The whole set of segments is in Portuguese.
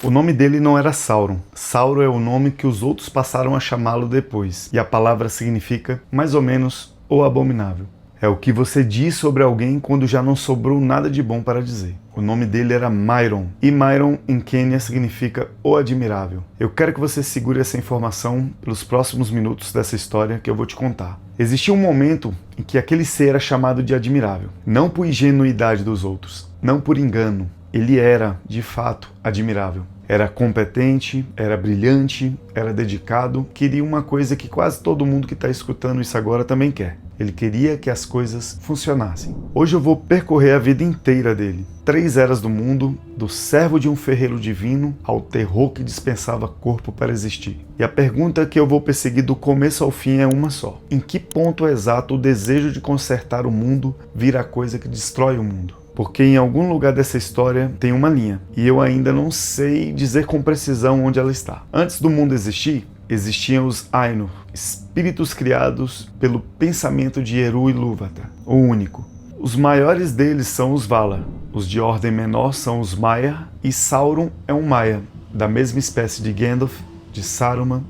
O nome dele não era Sauron. Sauron é o nome que os outros passaram a chamá-lo depois, e a palavra significa, mais ou menos, o abominável. É o que você diz sobre alguém quando já não sobrou nada de bom para dizer. O nome dele era Mairon, e Mairon em Quenya significa o admirável. Eu quero que você segure essa informação pelos próximos minutos dessa história que eu vou te contar. Existia um momento em que aquele ser era chamado de admirável, não por ingenuidade dos outros, não por engano. Ele era, de fato, admirável. Era competente, era brilhante, era dedicado, queria uma coisa que quase todo mundo que está escutando isso agora também quer. Ele queria que as coisas funcionassem. Hoje eu vou percorrer a vida inteira dele. 3 eras do mundo, do servo de um ferreiro divino ao terror que dispensava corpo para existir. E a pergunta que eu vou perseguir do começo ao fim é uma só. Em que ponto exato o desejo de consertar o mundo vira a coisa que destrói o mundo? Porque em algum lugar dessa história tem uma linha, e eu ainda não sei dizer com precisão onde ela está. Antes do mundo existir, existiam os Ainur, espíritos criados pelo pensamento de Eru Ilúvatar, o único. Os maiores deles são os Valar, os de ordem menor são os Maiar, e Sauron é um Maia, da mesma espécie de Gandalf, de Saruman,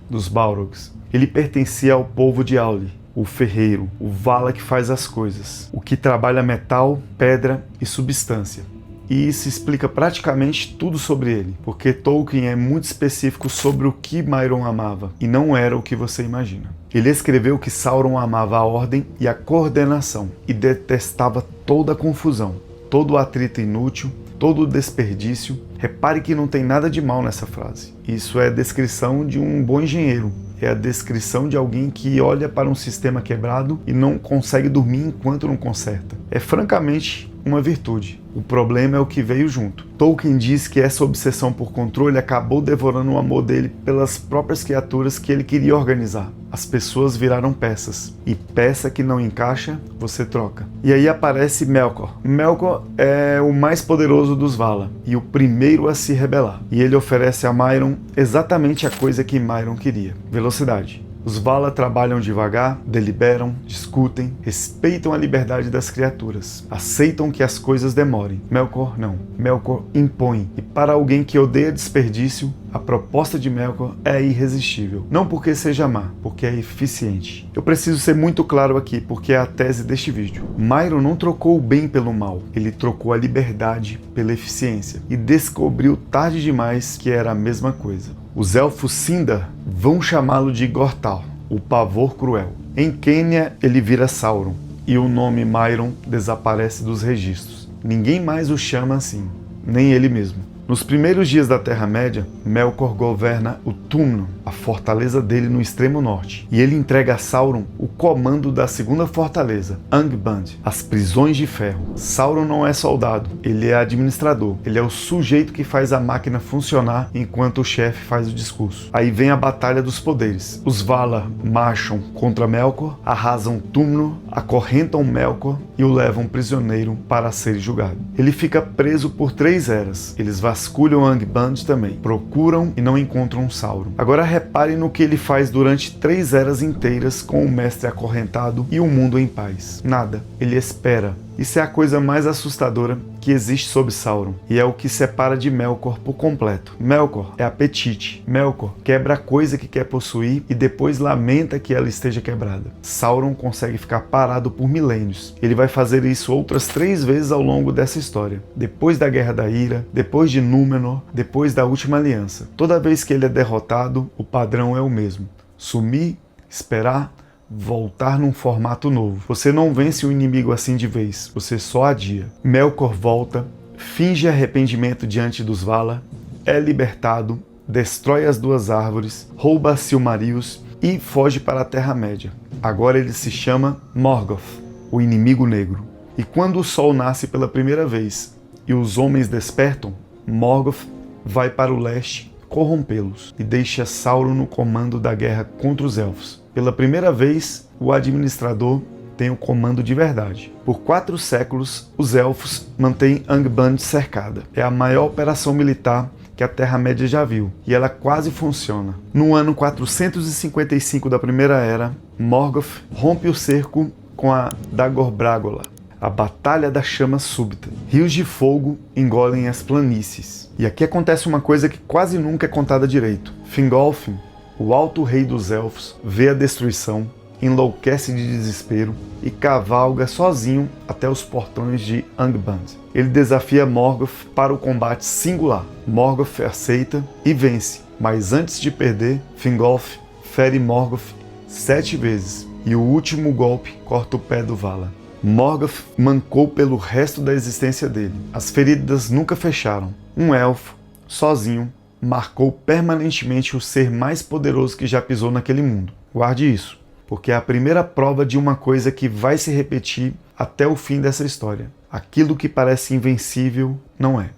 dos Balrogs. Ele pertencia ao povo de Auli, o ferreiro, o Vala que faz as coisas, o que trabalha metal, pedra e substância. E isso explica praticamente tudo sobre ele, porque Tolkien é muito específico sobre o que Mairon amava, e não era o que você imagina. Ele escreveu que Sauron amava a ordem e a coordenação, e detestava toda a confusão, todo o atrito inútil, todo o desperdício. Repare que não tem nada de mal nessa frase. Isso é a descrição de um bom engenheiro. É a descrição de alguém que olha para um sistema quebrado e não consegue dormir enquanto não conserta. É francamente uma virtude. O problema é o que veio junto. Tolkien diz que essa obsessão por controle acabou devorando o amor dele pelas próprias criaturas que ele queria organizar. As pessoas viraram peças, e peça que não encaixa, você troca. E aí aparece Melkor. Melkor é o mais poderoso dos Valar, e o primeiro a se rebelar. E ele oferece a Mairon exatamente a coisa que Mairon queria: velocidade. Os Valar trabalham devagar, deliberam, discutem, respeitam a liberdade das criaturas, aceitam que as coisas demorem. Melkor não. Melkor impõe, e para alguém que odeia desperdício, a proposta de Melkor é irresistível. Não porque seja má, porque é eficiente. Eu preciso ser muito claro aqui, porque é a tese deste vídeo. Mairon não trocou o bem pelo mal, ele trocou a liberdade pela eficiência, e descobriu tarde demais que era a mesma coisa. Os elfos Sindar vão chamá-lo de Gortal, o pavor cruel. Em Quenya ele vira Sauron, e o nome Mairon desaparece dos registros. Ninguém mais o chama assim, nem ele mesmo. Nos primeiros dias da Terra-média, Melkor governa o Túmno, a fortaleza dele no extremo norte, e ele entrega a Sauron o comando da segunda fortaleza, Angband, as prisões de ferro. Sauron não é soldado, ele é administrador, ele é o sujeito que faz a máquina funcionar enquanto o chefe faz o discurso. Aí vem a batalha dos poderes. Os Valar marcham contra Melkor, arrasam Túmno, acorrentam Melkor e o levam prisioneiro para ser julgado. Ele fica preso por 3 eras. Eles vasculham Angband também, procuram e não encontram Sauron. Agora repare no que ele faz durante 3 eras inteiras com o mestre acorrentado e o mundo em paz. Nada. Ele espera. Isso é a coisa mais assustadora que existe sobre Sauron, e é o que separa de Melkor por completo. Melkor é apetite. Melkor quebra a coisa que quer possuir e depois lamenta que ela esteja quebrada. Sauron consegue ficar parado por milênios. Ele vai fazer isso outras 3 vezes ao longo dessa história. Depois da Guerra da Ira, depois de Númenor, depois da Última Aliança. Toda vez que ele é derrotado, o padrão é o mesmo: sumir, esperar, voltar num formato novo. Você não vence o inimigo assim de vez, você só adia. Melkor volta, finge arrependimento diante dos Valar, é libertado, destrói as 2 árvores, rouba Silmarils e foge para a Terra-média. Agora ele se chama Morgoth, o inimigo negro. E quando o sol nasce pela primeira vez e os homens despertam, Morgoth vai para o leste corrompê-los e deixa Sauron no comando da guerra contra os elfos. Pela primeira vez, o administrador tem o comando de verdade. Por 4 séculos, os elfos mantêm Angband cercada. É a maior operação militar que a Terra-média já viu, e ela quase funciona. No ano 455 da Primeira Era, Morgoth rompe o cerco com a Dagor Bragola, A Batalha da Chama Súbita. Rios de fogo engolem as planícies. E aqui acontece uma coisa que quase nunca é contada direito. Fingolfin, o alto rei dos elfos, vê a destruição, enlouquece de desespero e cavalga sozinho até os portões de Angband. Ele desafia Morgoth para o combate singular. Morgoth aceita e vence, mas antes de perder, Fingolf fere Morgoth 7 vezes e o último golpe corta o pé do Vala. Morgoth mancou pelo resto da existência dele. As feridas nunca fecharam. Um elfo, sozinho, marcou permanentemente o ser mais poderoso que já pisou naquele mundo. Guarde isso, porque é a primeira prova de uma coisa que vai se repetir até o fim dessa história. Aquilo que parece invencível não é.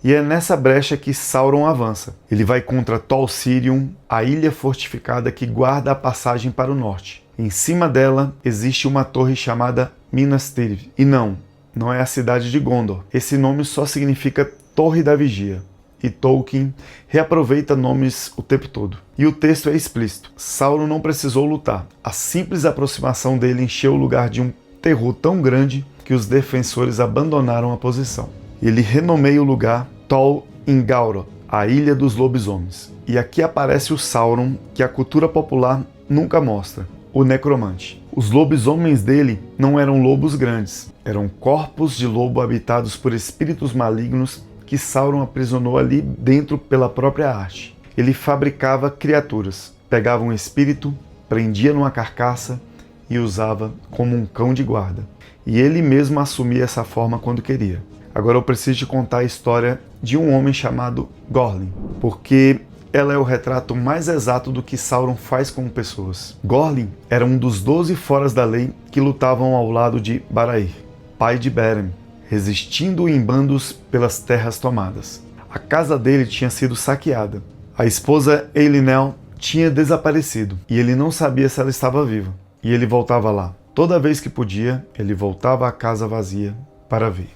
E é nessa brecha que Sauron avança. Ele vai contra Tol Sirion, a ilha fortificada que guarda a passagem para o norte. Em cima dela existe uma torre chamada Minas Tirith. E não é a cidade de Gondor. Esse nome só significa Torre da Vigia. E Tolkien reaproveita nomes o tempo todo. E o texto é explícito. Sauron não precisou lutar. A simples aproximação dele encheu o lugar de um terror tão grande que os defensores abandonaram a posição. Ele renomeia o lugar Tol Ingauro, a Ilha dos Lobisomens. E aqui aparece o Sauron que a cultura popular nunca mostra, o necromante. Os lobisomens dele não eram lobos grandes, eram corpos de lobo habitados por espíritos malignos que Sauron aprisionou ali dentro pela própria arte. Ele fabricava criaturas, pegava um espírito, prendia numa carcaça e usava como um cão de guarda. E ele mesmo assumia essa forma quando queria. Agora eu preciso te contar a história de um homem chamado Gorlin, porque ela é o retrato mais exato do que Sauron faz com pessoas. Gorlin era um dos 12 foras da lei que lutavam ao lado de Barair, pai de Beren, resistindo em bandos pelas terras tomadas. A casa dele tinha sido saqueada. A esposa Elinel tinha desaparecido e ele não sabia se ela estava viva. E ele voltava lá. Toda vez que podia, ele voltava à casa vazia para ver.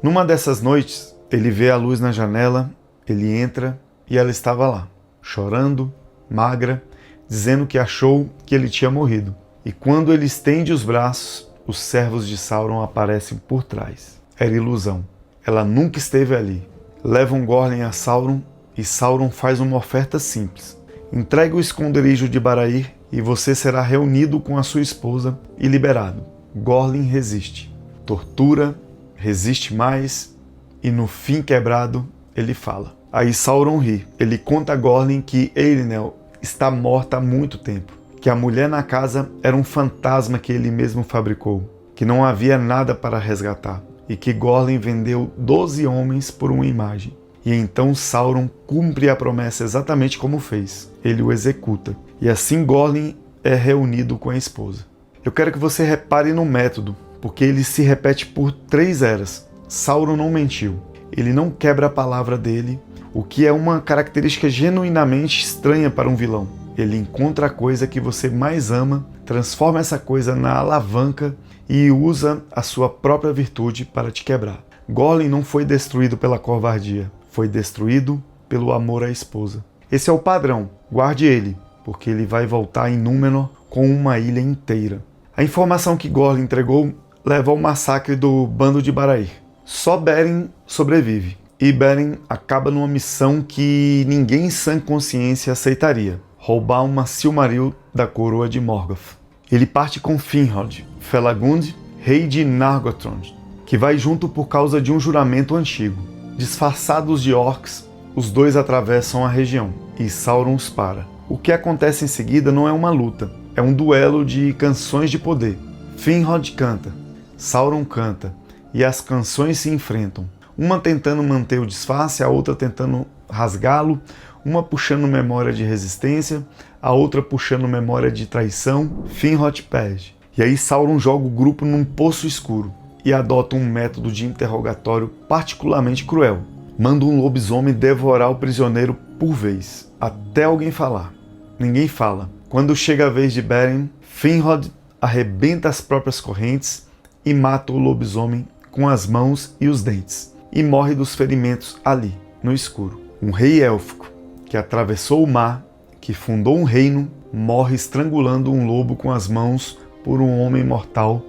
Numa dessas noites, ele vê a luz na janela, ele entra e ela estava lá, chorando, magra, dizendo que achou que ele tinha morrido. E quando ele estende os braços, os servos de Sauron aparecem por trás. Era ilusão. Ela nunca esteve ali. Levam Gorlin a Sauron e Sauron faz uma oferta simples. Entregue o esconderijo de Barair e você será reunido com a sua esposa e liberado. Gorlin resiste. Tortura, resiste mais e no fim quebrado ele fala. Aí Sauron ri. Ele conta a Gorlin que Elinel está morta há muito tempo, que a mulher na casa era um fantasma que ele mesmo fabricou, que não havia nada para resgatar e que Gorlin vendeu 12 homens por uma imagem. E então Sauron cumpre a promessa exatamente como fez. Ele o executa. E assim Gorlin é reunido com a esposa. Eu quero que você repare no método, porque ele se repete por 3 eras. Sauron não mentiu. Ele não quebra a palavra dele, o que é uma característica genuinamente estranha para um vilão. Ele encontra a coisa que você mais ama, transforma essa coisa na alavanca e usa a sua própria virtude para te quebrar. Gorlin não foi destruído pela covardia, foi destruído pelo amor à esposa. Esse é o padrão, guarde ele, porque ele vai voltar em Númenor com uma ilha inteira. A informação que Gorlin entregou leva ao massacre do bando de Barair. Só Beren sobrevive, e Beren acaba numa missão que ninguém em sã consciência aceitaria: roubar uma Silmaril da coroa de Morgoth. Ele parte com Finrod, Felagund, rei de Nargothrond, que vai junto por causa de um juramento antigo. Disfarçados de orcs, os dois atravessam a região, e Sauron os para. O que acontece em seguida não é uma luta, é um duelo de canções de poder. Finrod canta, Sauron canta, e as canções se enfrentam. Uma tentando manter o disfarce, a outra tentando rasgá-lo, uma puxando memória de resistência, a outra puxando memória de traição. Finrod perde. E aí Sauron joga o grupo num poço escuro e adota um método de interrogatório particularmente cruel. Manda um lobisomem devorar o prisioneiro por vez, até alguém falar. Ninguém fala. Quando chega a vez de Beren, Finrod arrebenta as próprias correntes e mata o lobisomem com as mãos e os dentes, e morre dos ferimentos ali, no escuro. Um rei élfico que atravessou o mar, que fundou um reino, morre estrangulando um lobo com as mãos por um homem mortal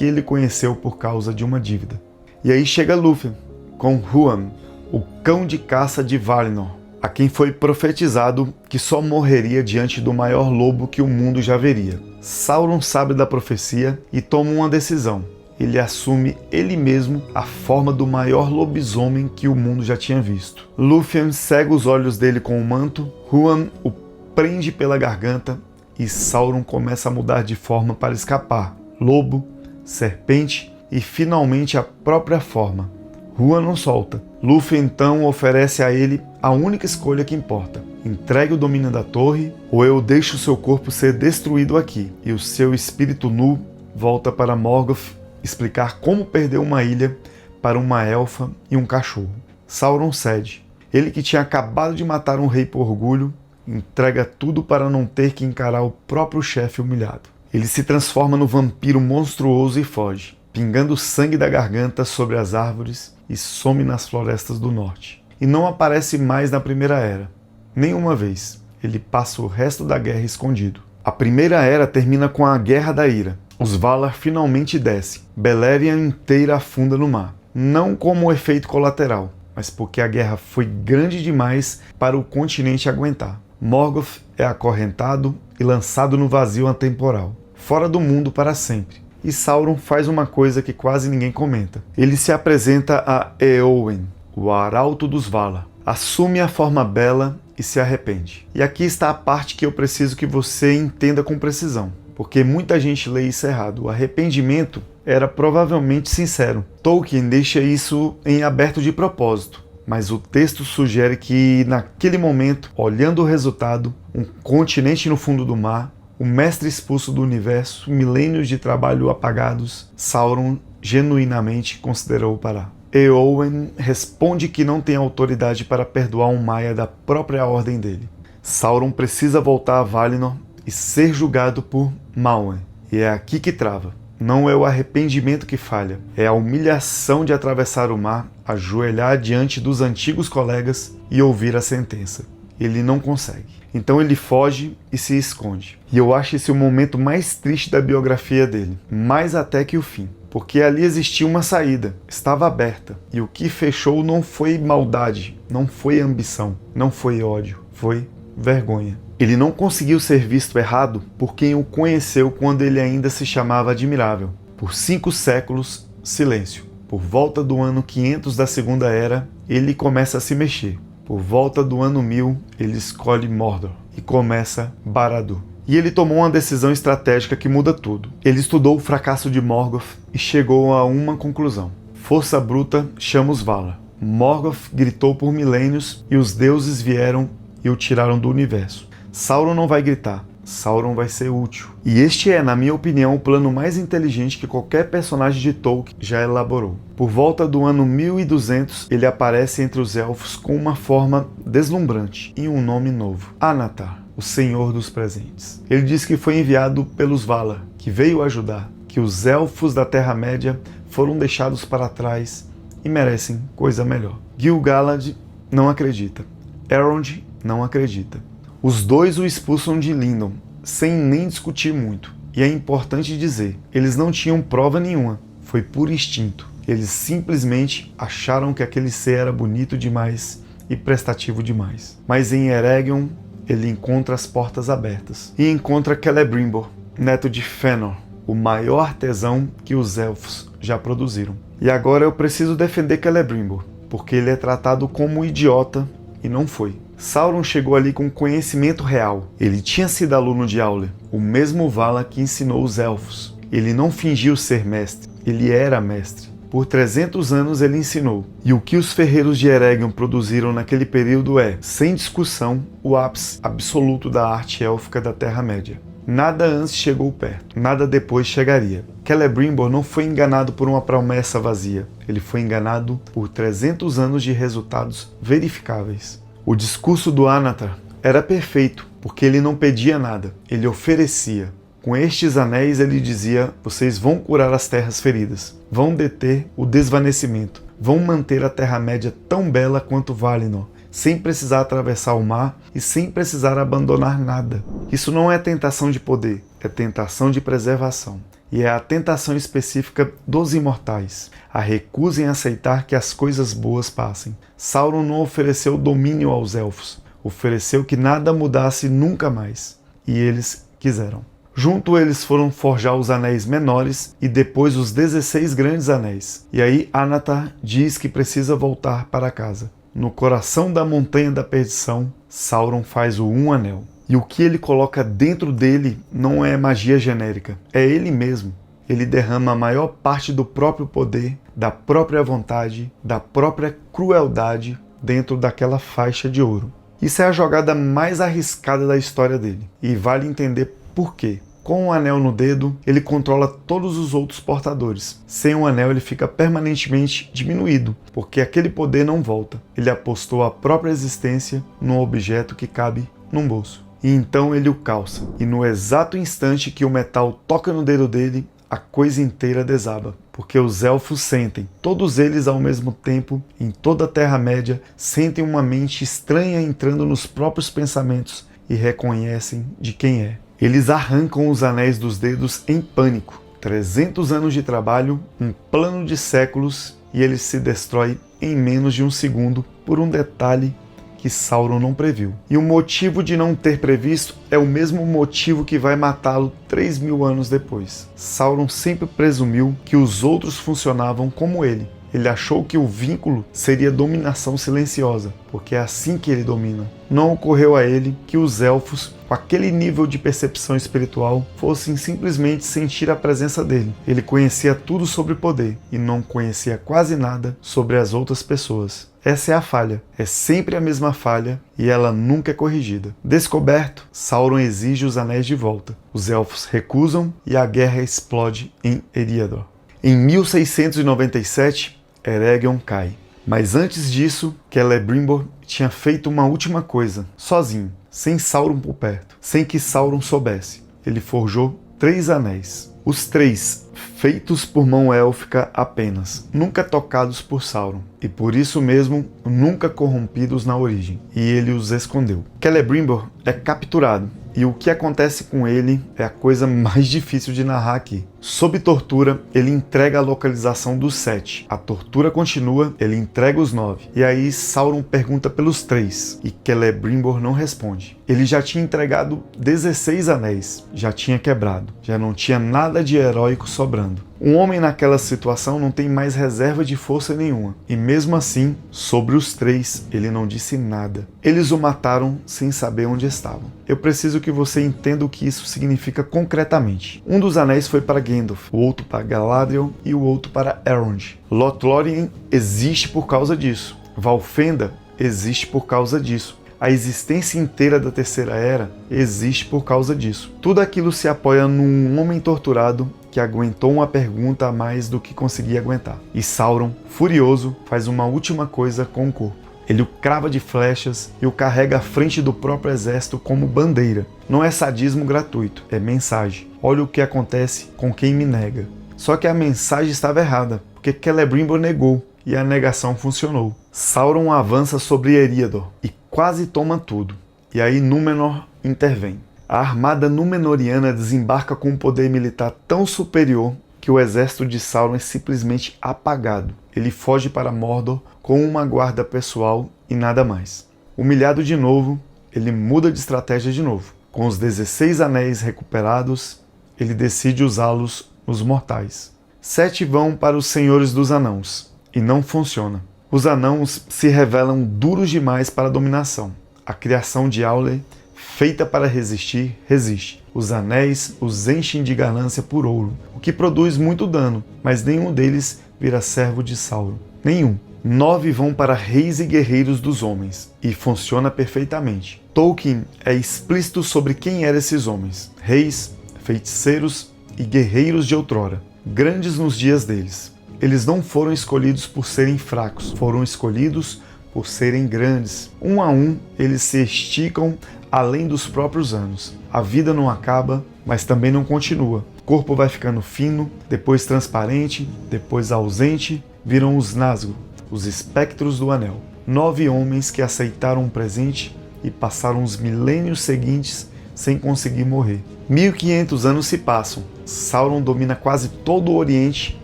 que ele conheceu por causa de uma dívida. E aí chega Lúthien com Huan, o cão de caça de Valinor, a quem foi profetizado que só morreria diante do maior lobo que o mundo já veria. Sauron sabe da profecia e toma uma decisão. Ele assume ele mesmo a forma do maior lobisomem que o mundo já tinha visto. Lúthien cega os olhos dele com o manto, Huan o prende pela garganta e Sauron começa a mudar de forma para escapar. Lobo, serpente e finalmente a própria forma. Huan não solta. Lúthien então oferece a ele a única escolha que importa. Entregue o domínio da torre ou eu deixo seu corpo ser destruído aqui e o seu espírito nu volta para Morgoth explicar como perder uma ilha para uma elfa e um cachorro. Sauron cede. Ele que tinha acabado de matar um rei por orgulho, entrega tudo para não ter que encarar o próprio chefe humilhado. Ele se transforma no vampiro monstruoso e foge, pingando sangue da garganta sobre as árvores e some nas florestas do norte. E não aparece mais na Primeira Era. Nenhuma vez. Ele passa o resto da guerra escondido. A Primeira Era termina com a Guerra da Ira. Os Valar finalmente descem. Beleriand inteira afunda no mar. Não como efeito colateral, mas porque a guerra foi grande demais para o continente aguentar. Morgoth é acorrentado e lançado no vazio atemporal, fora do mundo para sempre. E Sauron faz uma coisa que quase ninguém comenta. Ele se apresenta a Éowyn, o arauto dos Valar. Assume a forma bela e se arrepende. E aqui está a parte que eu preciso que você entenda com precisão, porque muita gente lê isso errado. O arrependimento era provavelmente sincero. Tolkien deixa isso em aberto de propósito, mas o texto sugere que naquele momento, olhando o resultado, um continente no fundo do mar, o mestre expulso do universo, milênios de trabalho apagados, Sauron genuinamente considerou parar. Éowyn responde que não tem autoridade para perdoar um Maia da própria ordem dele. Sauron precisa voltar a Valinor e ser julgado por Manwë. E é aqui que trava. Não é o arrependimento que falha, é a humilhação de atravessar o mar, ajoelhar diante dos antigos colegas e ouvir a sentença. Ele não consegue. Então ele foge e se esconde. E eu acho esse o momento mais triste da biografia dele, mais até que o fim. Porque ali existia uma saída, estava aberta. E o que fechou não foi maldade, não foi ambição, não foi ódio, foi vergonha. Ele não conseguiu ser visto errado por quem o conheceu quando ele ainda se chamava admirável. Por 5 séculos, silêncio. Por volta do ano 500 da Segunda Era, ele começa a se mexer. Por volta do ano 1000, ele escolhe Mordor e começa Barad-dûr. E ele tomou uma decisão estratégica que muda tudo. Ele estudou o fracasso de Morgoth e chegou a uma conclusão. Força bruta chama os Valar. Morgoth gritou por milênios e os deuses vieram e o tiraram do universo. Sauron não vai gritar, Sauron vai ser útil. E este é, na minha opinião, o plano mais inteligente que qualquer personagem de Tolkien já elaborou. Por volta do ano 1200, ele aparece entre os elfos com uma forma deslumbrante e um nome novo: Anatar, o Senhor dos Presentes. Ele diz que foi enviado pelos Valar, que veio ajudar, que os elfos da Terra-média foram deixados para trás e merecem coisa melhor. Gil-galad não acredita. Elrond não acredita. Os dois o expulsam de Lindon, sem nem discutir muito. E é importante dizer, eles não tinham prova nenhuma, foi por instinto. Eles simplesmente acharam que aquele ser era bonito demais e prestativo demais. Mas em Eregion, ele encontra as portas abertas. E encontra Celebrimbor, neto de Fëanor, o maior artesão que os elfos já produziram. E agora eu preciso defender Celebrimbor, porque ele é tratado como um idiota e não foi. Sauron chegou ali com conhecimento real. Ele tinha sido aluno de Aule, o mesmo Valar que ensinou os elfos. Ele não fingiu ser mestre, ele era mestre. Por 300 anos ele ensinou. E o que os ferreiros de Eregion produziram naquele período é, sem discussão, o ápice absoluto da arte élfica da Terra-média. Nada antes chegou perto, nada depois chegaria. Celebrimbor não foi enganado por uma promessa vazia. Ele foi enganado por 300 anos de resultados verificáveis. O discurso do Anatar era perfeito, porque ele não pedia nada, ele oferecia. Com estes anéis ele dizia, vocês vão curar as terras feridas, vão deter o desvanecimento, vão manter a Terra-média tão bela quanto Valinor, sem precisar atravessar o mar e sem precisar abandonar nada. Isso não é tentação de poder, é tentação de preservação. e é a tentação específica dos imortais, a recusa em aceitar que as coisas boas passem. Sauron não ofereceu domínio aos elfos, ofereceu que nada mudasse nunca mais, e eles quiseram. Junto eles foram forjar os anéis menores e depois os 16 grandes anéis. E aí Anatar diz que precisa voltar para casa. No coração da Montanha da Perdição, Sauron faz o Um Anel. E o que ele coloca dentro dele não é magia genérica, é ele mesmo. Ele derrama a maior parte do próprio poder, da própria vontade, da própria crueldade dentro daquela faixa de ouro. Isso é a jogada mais arriscada da história dele. E vale entender por quê. Com o anel no dedo, ele controla todos os outros portadores. Sem o anel, ele fica permanentemente diminuído, porque aquele poder não volta. Ele apostou a própria existência num objeto que cabe num bolso. E então ele o calça. E no exato instante que o metal toca no dedo dele, a coisa inteira desaba. Porque os elfos sentem, todos eles ao mesmo tempo, em toda a Terra-média, sentem uma mente estranha entrando nos próprios pensamentos e reconhecem de quem é. Eles arrancam os anéis dos dedos em pânico. 300 anos de trabalho, um plano de séculos, e ele se destrói em menos de um segundo por um detalhe que Sauron não previu. E o motivo de não ter previsto é o mesmo motivo que vai matá-lo 3.000 anos depois. Sauron sempre presumiu que os outros funcionavam como ele. Ele achou que o vínculo seria dominação silenciosa, porque é assim que ele domina. Não ocorreu a ele que os elfos, com aquele nível de percepção espiritual, fossem simplesmente sentir a presença dele. Ele conhecia tudo sobre poder e não conhecia quase nada sobre as outras pessoas. Essa é a falha. É sempre a mesma falha e ela nunca é corrigida. Descoberto, Sauron exige os anéis de volta. Os elfos recusam e a guerra explode em Eriador. Em 1697, Eregion cai. Mas antes disso, Celebrimbor tinha feito uma última coisa, sozinho, sem Sauron por perto, sem que Sauron soubesse. Ele forjou 3 anéis. Os 3 feitos por mão élfica apenas, nunca tocados por Sauron, e por isso mesmo nunca corrompidos na origem, e ele os escondeu. Celebrimbor é capturado, e o que acontece com ele é a coisa mais difícil de narrar aqui. Sob tortura, ele entrega a localização dos 7. A tortura continua, ele entrega os 9. E aí Sauron pergunta pelos 3, e Celebrimbor não responde. Ele já tinha entregado 16 anéis, já tinha quebrado, já não tinha nada de heróico sobrando. Um homem naquela situação não tem mais reserva de força nenhuma. E mesmo assim, sobre os 3, ele não disse nada. Eles o mataram sem saber onde estavam. Eu preciso que você entenda o que isso significa concretamente. Um dos anéis foi para Gandalf, o outro para Galadriel e o outro para Elrond. Lothlórien existe por causa disso. Valfenda existe por causa disso. A existência inteira da Terceira Era existe por causa disso. Tudo aquilo se apoia num homem torturado que aguentou uma pergunta a mais do que conseguia aguentar. E Sauron, furioso, faz uma última coisa com o corpo. Ele o crava de flechas e o carrega à frente do próprio exército como bandeira. Não é sadismo gratuito, é mensagem. Olha o que acontece com quem me nega. Só que a mensagem estava errada, porque Celebrimbor negou e a negação funcionou. Sauron avança sobre Eriador e quase toma tudo. E aí Númenor intervém. A armada númenoriana desembarca com um poder militar tão superior que o exército de Sauron é simplesmente apagado. Ele foge para Mordor com uma guarda pessoal e nada mais. Humilhado de novo, ele muda de estratégia de novo. Com os 16 anéis recuperados, ele decide usá-los nos mortais. 7 vão para os Senhores dos Anãos, e não funciona. Os anãos se revelam duros demais para a dominação. A criação de Aule, feita para resistir, resiste. Os anéis os enchem de ganância por ouro, o que produz muito dano, mas nenhum deles vira servo de Sauron. Nenhum. 9 vão para reis e guerreiros dos homens, e funciona perfeitamente. Tolkien é explícito sobre quem eram esses homens. Reis, feiticeiros e guerreiros de outrora, grandes nos dias deles. Eles não foram escolhidos por serem fracos, foram escolhidos por serem grandes. Um a um, eles se esticam além dos próprios anos. A vida não acaba, mas também não continua. O corpo vai ficando fino, depois transparente, depois ausente, viram os Nazgûl, os espectros do anel. 9 homens que aceitaram um presente e passaram os milênios seguintes sem conseguir morrer. 1500 anos se passam. Sauron domina quase todo o Oriente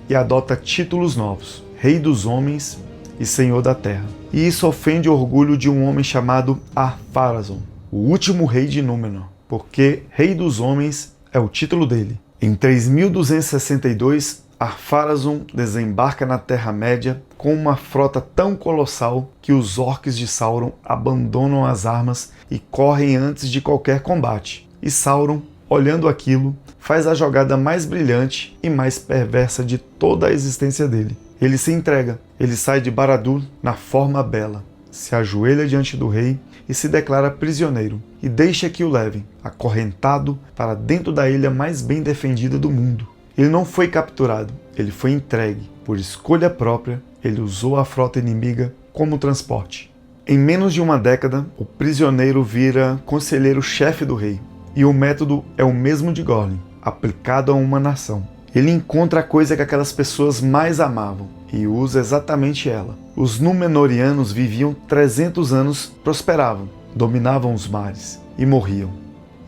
e adota títulos novos: Rei dos Homens e Senhor da Terra. E isso ofende o orgulho de um homem chamado Ar-Pharazôn, o último rei de Númenor, porque Rei dos Homens é o título dele. Em 3262, Ar-Pharazôn desembarca na Terra-média com uma frota tão colossal que os orques de Sauron abandonam as armas e correm antes de qualquer combate. E Sauron, olhando aquilo, faz a jogada mais brilhante e mais perversa de toda a existência dele. Ele se entrega, ele sai de Barad-dûr na forma bela, se ajoelha diante do rei e se declara prisioneiro, e deixa que o levem, acorrentado, para dentro da ilha mais bem defendida do mundo. Ele não foi capturado, ele foi entregue. Por escolha própria, ele usou a frota inimiga como transporte. Em menos de uma década, o prisioneiro vira conselheiro-chefe do rei, e o método é o mesmo de Gorlin, aplicado a uma nação. Ele encontra a coisa que aquelas pessoas mais amavam e usa exatamente ela. Os Númenóreanos viviam 300 anos, prosperavam, dominavam os mares e morriam.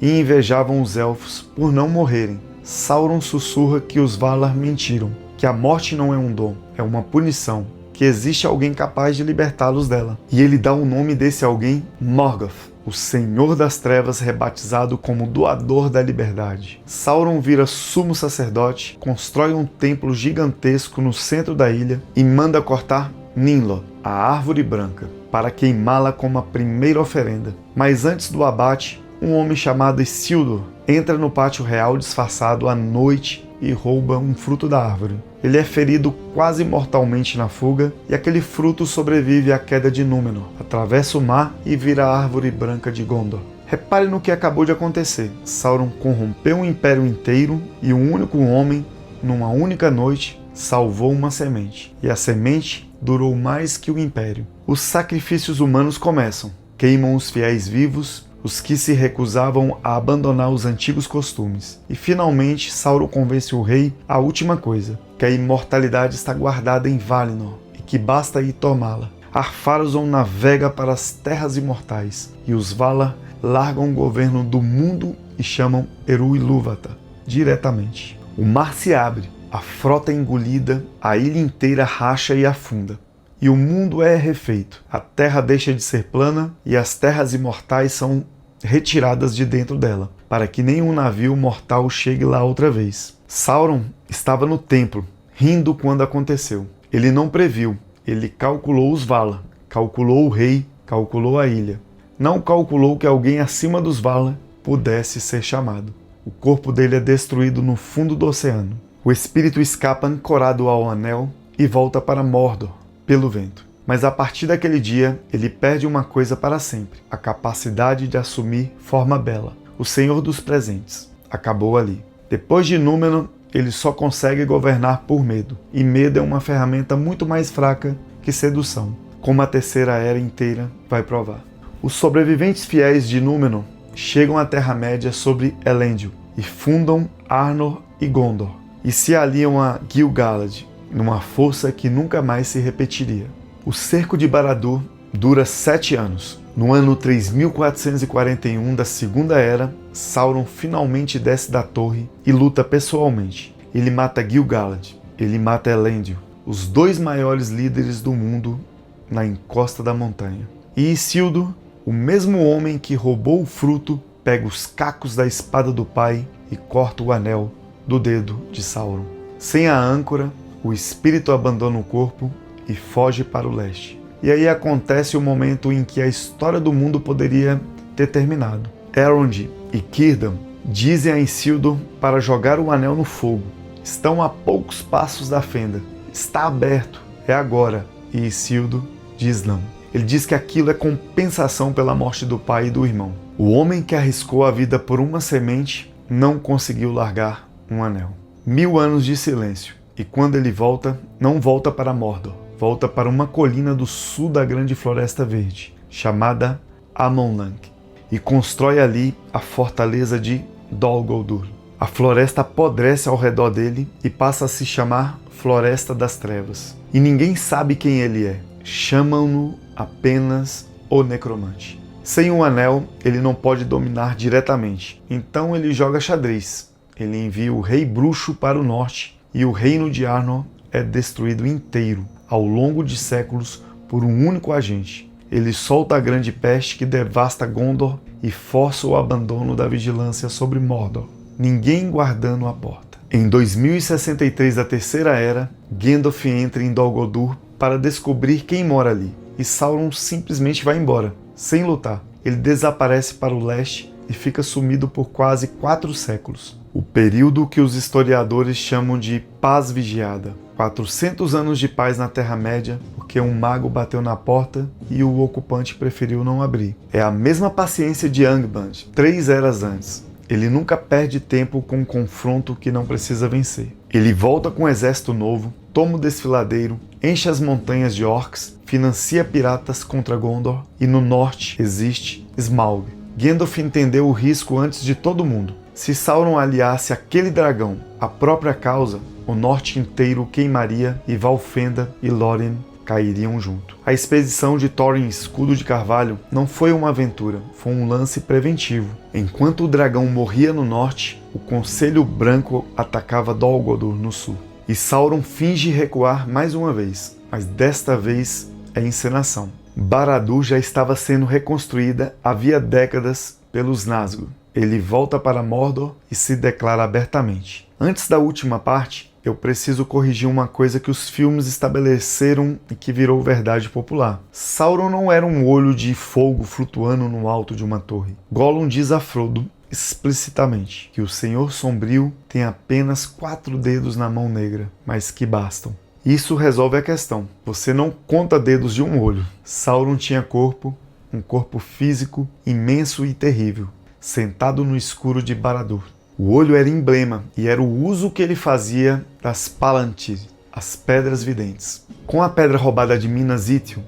E invejavam os elfos por não morrerem. Sauron sussurra que os Valar mentiram, que a morte não é um dom, é uma punição, que existe alguém capaz de libertá-los dela. E ele dá o nome desse alguém, Morgoth, o Senhor das Trevas, rebatizado como doador da liberdade. Sauron vira sumo sacerdote, constrói um templo gigantesco no centro da ilha e manda cortar Ninlod, a árvore branca, para queimá-la como a primeira oferenda. Mas antes do abate, um homem chamado Isildur entra no pátio real disfarçado à noite e rouba um fruto da árvore. Ele é ferido quase mortalmente na fuga e aquele fruto sobrevive à queda de Númenor, atravessa o mar e vira a árvore branca de Gondor. Repare no que acabou de acontecer. Sauron corrompeu um império inteiro e um único homem, numa única noite, salvou uma semente. E a semente durou mais que o império. Os sacrifícios humanos começam. Queimam os fiéis vivos, os que se recusavam a abandonar os antigos costumes. E finalmente Sauron convence o rei a última coisa, que a imortalidade está guardada em Valinor e que basta ir tomá-la. Ar-Pharazôn navega para as terras imortais e os Valar largam o governo do mundo e chamam Eru Ilúvatar diretamente. O mar se abre, a frota é engolida, a ilha inteira racha e afunda. E o mundo é refeito. A terra deixa de ser plana e as terras imortais são retiradas de dentro dela, para que nenhum navio mortal chegue lá outra vez. Sauron estava no templo, rindo quando aconteceu. Ele não previu, ele calculou os Valar, calculou o rei, calculou a ilha. Não calculou que alguém acima dos Valar pudesse ser chamado. O corpo dele é destruído no fundo do oceano. O espírito escapa ancorado ao anel e volta para Mordor, pelo vento. Mas a partir daquele dia, ele perde uma coisa para sempre, a capacidade de assumir forma bela. O Senhor dos Presentes. Acabou ali. Depois de Númenor, ele só consegue governar por medo. E medo é uma ferramenta muito mais fraca que sedução, como a Terceira Era inteira vai provar. Os sobreviventes fiéis de Númenor chegam à Terra-média sobre Elendil e fundam Arnor e Gondor. E se aliam a Gil-galad, numa força que nunca mais se repetiria. O cerco de Barad-dûr dura 7 anos. No ano 3441 da Segunda Era, Sauron finalmente desce da torre e luta pessoalmente. Ele mata Gil-galad, ele mata Elendil, os dois maiores líderes do mundo na encosta da montanha. E Isildur, o mesmo homem que roubou o fruto, pega os cacos da espada do pai e corta o anel do dedo de Sauron. Sem a âncora, o espírito abandona o corpo e foge para o leste. E aí acontece o momento em que a história do mundo poderia ter terminado. Elrond e Círdan dizem a Isildur para jogar o anel no fogo. Estão a poucos passos da fenda. Está aberto, é agora. E Isildur diz não. Ele diz que aquilo é compensação pela morte do pai e do irmão. O homem que arriscou a vida por uma semente não conseguiu largar um anel. 1000 anos de silêncio. E quando ele volta, não volta para Mordor. Volta para uma colina do sul da grande floresta verde, chamada Amon Lânt, e constrói ali a fortaleza de Dol Guldur. A floresta apodrece ao redor dele e passa a se chamar Floresta das Trevas. E ninguém sabe quem ele é. Chamam-no apenas o Necromante. Sem um anel, ele não pode dominar diretamente. Então ele joga xadrez. Ele envia o Rei Bruxo para o norte e o reino de Arnor é destruído inteiro, ao longo de séculos, por um único agente. Ele solta a grande peste que devasta Gondor e força o abandono da vigilância sobre Mordor, ninguém guardando a porta. Em 2063 da Terceira Era, Gandalf entra em Dol Guldur para descobrir quem mora ali, e Sauron simplesmente vai embora, sem lutar. Ele desaparece para o leste e fica sumido por quase 4 séculos. O período que os historiadores chamam de Paz Vigiada. 400 anos de paz na Terra-média, porque um mago bateu na porta e o ocupante preferiu não abrir. É a mesma paciência de Angband, 3 eras antes. Ele nunca perde tempo com um confronto que não precisa vencer. Ele volta com um exército novo, toma o desfiladeiro, enche as montanhas de orcs, financia piratas contra Gondor e no norte existe Smaug. Gandalf entendeu o risco antes de todo mundo. Se Sauron aliasse aquele dragão à própria causa, o norte inteiro queimaria e Valfenda e Lórien cairiam junto. A expedição de Thorin Escudo de Carvalho não foi uma aventura, foi um lance preventivo. Enquanto o dragão morria no norte, o Conselho Branco atacava Dol Guldur no sul. E Sauron finge recuar mais uma vez, mas desta vez é encenação. Barad-dûr já estava sendo reconstruída havia décadas pelos Nazgûl. Ele volta para Mordor e se declara abertamente. Antes da última parte, eu preciso corrigir uma coisa que os filmes estabeleceram e que virou verdade popular. Sauron não era um olho de fogo flutuando no alto de uma torre. Gollum diz a Frodo explicitamente que o Senhor Sombrio tem apenas 4 dedos na mão negra, mas que bastam. Isso resolve a questão. Você não conta dedos de um olho. Sauron tinha corpo, um corpo físico imenso e terrível, sentado no escuro de Barad-dûr. O olho era emblema e era o uso que ele fazia das Palantir, as pedras videntes. Com a pedra roubada de Minas Ithil,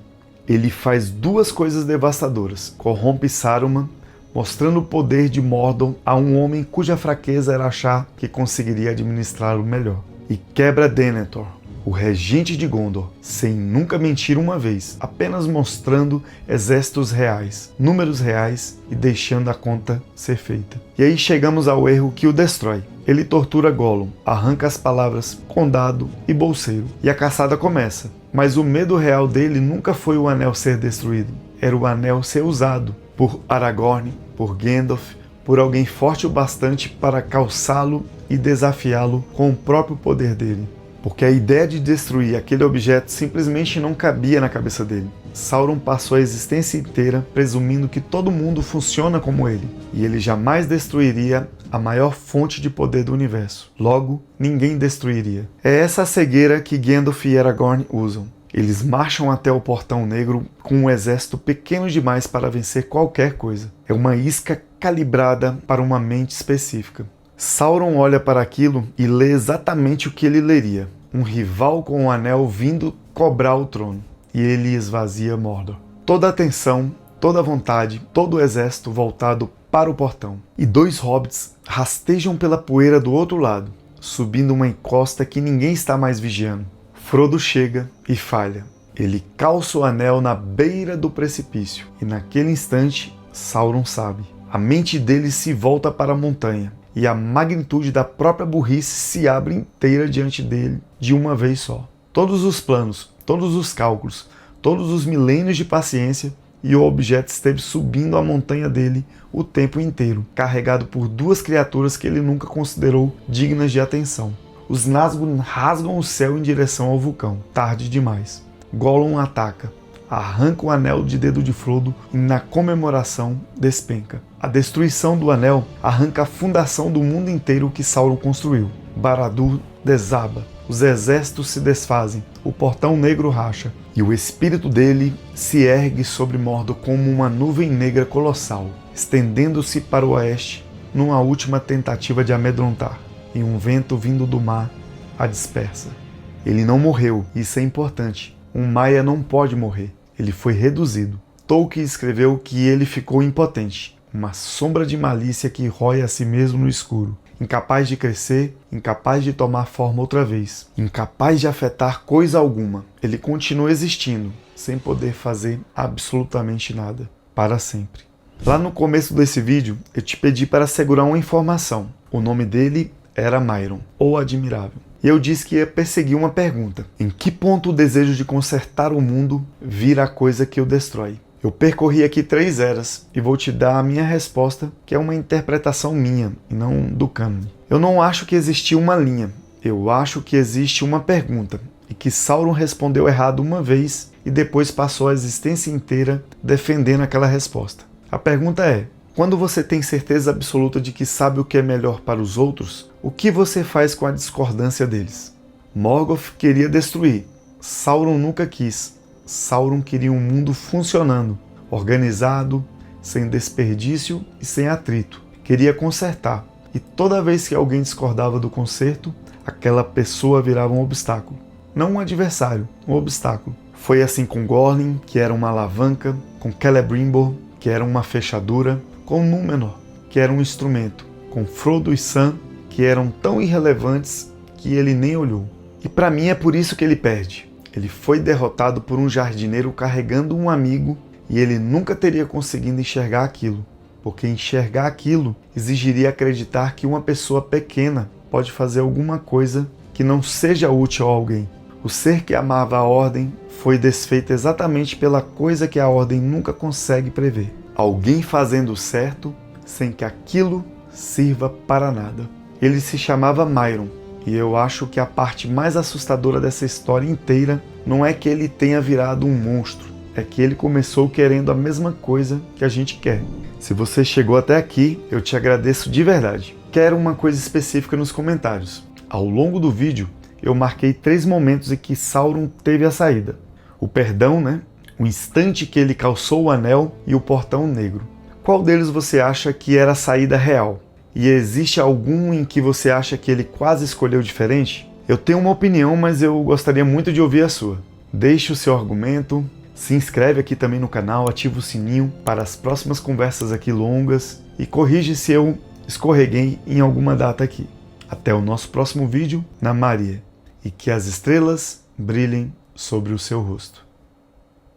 ele faz 2 coisas devastadoras. Corrompe Saruman, mostrando o poder de Mordor a um homem cuja fraqueza era achar que conseguiria administrá-lo melhor. E quebra Denethor, o regente de Gondor, sem nunca mentir uma vez, apenas mostrando exércitos reais, números reais e deixando a conta ser feita. E aí chegamos ao erro que o destrói. Ele tortura Gollum, arranca as palavras condado e bolseiro, e a caçada começa. Mas o medo real dele nunca foi o anel ser destruído, era o anel ser usado por Aragorn, por Gandalf, por alguém forte o bastante para calçá-lo e desafiá-lo com o próprio poder dele. Porque a ideia de destruir aquele objeto simplesmente não cabia na cabeça dele. Sauron passou a existência inteira presumindo que todo mundo funciona como ele, e ele jamais destruiria a maior fonte de poder do universo. Logo, ninguém destruiria. É essa a cegueira que Gandalf e Aragorn usam. Eles marcham até o Portão Negro com um exército pequeno demais para vencer qualquer coisa. É uma isca calibrada para uma mente específica. Sauron olha para aquilo e lê exatamente o que ele leria. Um rival com um anel vindo cobrar o trono. E ele esvazia Mordor. Toda a atenção, toda a vontade, todo o exército voltado para o portão. E 2 hobbits rastejam pela poeira do outro lado, subindo uma encosta que ninguém está mais vigiando. Frodo chega e falha. Ele calça o anel na beira do precipício. E naquele instante, Sauron sabe. A mente dele se volta para a montanha. E a magnitude da própria burrice se abre inteira diante dele de uma vez só. Todos os planos, todos os cálculos, todos os milênios de paciência e o objeto esteve subindo a montanha dele o tempo inteiro, carregado por 2 criaturas que ele nunca considerou dignas de atenção. Os Nazgûl rasgam o céu em direção ao vulcão. Tarde demais. Gollum ataca. Arranca o anel de dedo de Frodo e na comemoração despenca. A destruição do anel arranca a fundação do mundo inteiro que Sauron construiu. Barad-dûr desaba. Os exércitos se desfazem. O Portão Negro racha. E o espírito dele se ergue sobre Mordor como uma nuvem negra colossal, estendendo-se para o oeste numa última tentativa de amedrontar. E um vento vindo do mar a dispersa. Ele não morreu, isso é importante. Um Maia não pode morrer. Ele foi reduzido. Tolkien escreveu que ele ficou impotente, uma sombra de malícia que rói a si mesmo no escuro, incapaz de crescer, incapaz de tomar forma outra vez, incapaz de afetar coisa alguma. Ele continua existindo, sem poder fazer absolutamente nada, para sempre. Lá no começo desse vídeo, eu te pedi para segurar uma informação. O nome dele era Myron, ou Admirável. E eu disse que ia perseguir uma pergunta. Em que ponto o desejo de consertar o mundo vira a coisa que o destrói? Eu percorri aqui 3 eras e vou te dar a minha resposta, que é uma interpretação minha e não do cânone. Eu não acho que existia uma linha. Eu acho que existe uma pergunta e que Sauron respondeu errado uma vez e depois passou a existência inteira defendendo aquela resposta. A pergunta é: quando você tem certeza absoluta de que sabe o que é melhor para os outros, o que você faz com a discordância deles? Morgoth queria destruir. Sauron nunca quis. Sauron queria um mundo funcionando, organizado, sem desperdício e sem atrito. Queria consertar. E toda vez que alguém discordava do conserto, aquela pessoa virava um obstáculo. Não um adversário, um obstáculo. Foi assim com Gorlin, que era uma alavanca, com Celebrimbor, que era uma fechadura, com Númenor, que era um instrumento, com Frodo e Sam, que eram tão irrelevantes que ele nem olhou. E para mim é por isso que ele perde. Ele foi derrotado por um jardineiro carregando um amigo e ele nunca teria conseguido enxergar aquilo, porque enxergar aquilo exigiria acreditar que uma pessoa pequena pode fazer alguma coisa que não seja útil a alguém. O ser que amava a Ordem foi desfeito exatamente pela coisa que a Ordem nunca consegue prever. Alguém fazendo o certo sem que aquilo sirva para nada. Ele se chamava Myron. E eu acho que a parte mais assustadora dessa história inteira não é que ele tenha virado um monstro, é que ele começou querendo a mesma coisa que a gente quer. Se você chegou até aqui, eu te agradeço de verdade. Quero uma coisa específica nos comentários. Ao longo do vídeo, eu marquei 3 momentos em que Sauron teve a saída. O perdão, O instante que ele calçou o anel e o portão negro. Qual deles você acha que era a saída real? E existe algum em que você acha que ele quase escolheu diferente? Eu tenho uma opinião, mas eu gostaria muito de ouvir a sua. Deixe o seu argumento, se inscreve aqui também no canal, ativa o sininho para as próximas conversas aqui longas e corrige se eu escorreguei em alguma data aqui. Até o nosso próximo vídeo na Maria e que as estrelas brilhem sobre o seu rosto.